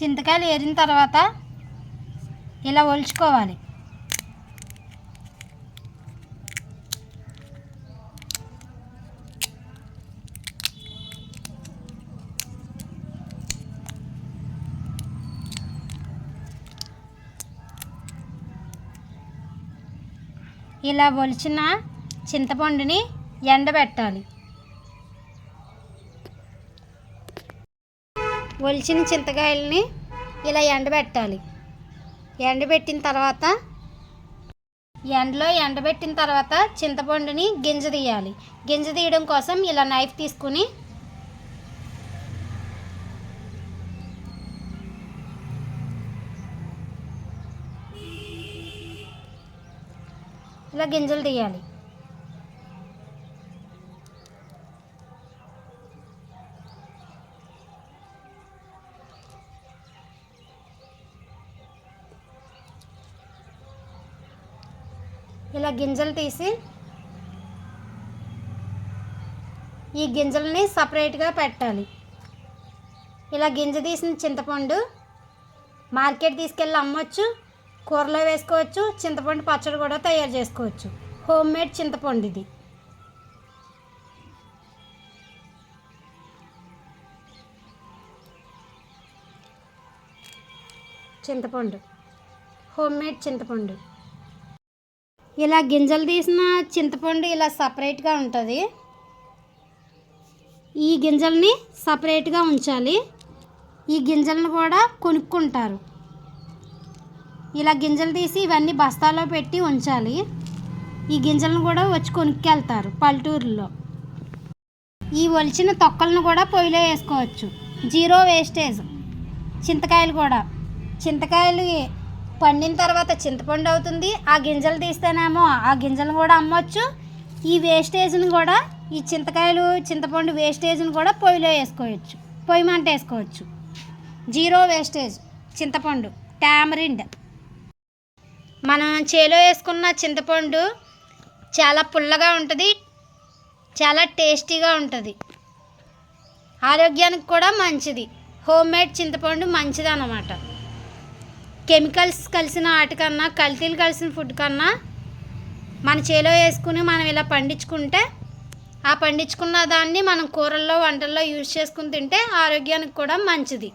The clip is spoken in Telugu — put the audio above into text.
చింతకాయలు ఏరిన తర్వాత ఇలా ఒలుచుకోవాలి. ఇలా ఒలిచిన చింతపండుని ఎండబెట్టాలి. ఒలిచిన చింతకాయలని ఇలా ఎండబెట్టాలి. ఎండబెట్టిన తర్వాత చింతపండుని గింజ తీయాలి. గింజ తీయడం కోసం ఇలా నైఫ్ తీసుకుని ఇలా గింజలు తీయాలి. ఇలా గింజలు తీసి ఈ గింజలని సపరేట్గా పెట్టాలి. ఇలా గింజ తీసిన చింతపండు మార్కెట్ తీసుకెళ్ళి అమ్మొచ్చు, కూరలో వేసుకోవచ్చు, చింతపండు పచ్చడి కూడా తయారు చేసుకోవచ్చు. హోమ్ మేడ్ చింతపండు ఇది. చింతపండు హోమ్ మేడ్ చింతపండు. ఇలా గింజలు తీసిన చింతపండు ఇలా సపరేట్గా ఉంటుంది. ఈ గింజల్ని సపరేట్గా ఉంచాలి. ఈ గింజలను కూడా కొనుక్కుంటారు. ఇలా గింజలు తీసి ఇవన్నీ బస్తాలో పెట్టి ఉంచాలి. ఈ గింజలను కూడా వచ్చి కొనుక్కెళ్తారు పల్లెటూరులో. ఈ ఒలిచిన తొక్కలను కూడా పొయ్యిలో వేసుకోవచ్చు. Zero wastage. చింతకాయలు పండిన తర్వాత చింతపండు అవుతుంది. ఆ గింజలు తీస్తేనేమో ఆ గింజలను కూడా అమ్మొచ్చు. ఈ వేస్టేజ్ని కూడా ఈ చింతపండు వేస్టేజ్ని కూడా పొయ్యిలో వేసుకోవచ్చు, పొయ్యి మంట వేసుకోవచ్చు. జీరో వేస్టేజ్ చింతపండు టామరిండ్. మనం చేలో వేసుకున్న చింతపండు చాలా పుల్లగా ఉంటుంది, చాలా టేస్టీగా ఉంటుంది, ఆరోగ్యానికి కూడా మంచిది. హోమ్ మేడ్ చింతపండు మంచిది అన్నమాట. కెమికల్స్ కలిసిన వాటికన్నా, కల్తీలు కలిసిన ఫుడ్ కన్నా మన చేలో వేసుకుని మనం ఇలా పండించుకుంటే, ఆ పండించుకున్న దాన్ని మనం కూరల్లో వంటల్లో యూజ్ చేసుకుని తింటే ఆరోగ్యానికి కూడా మంచిది.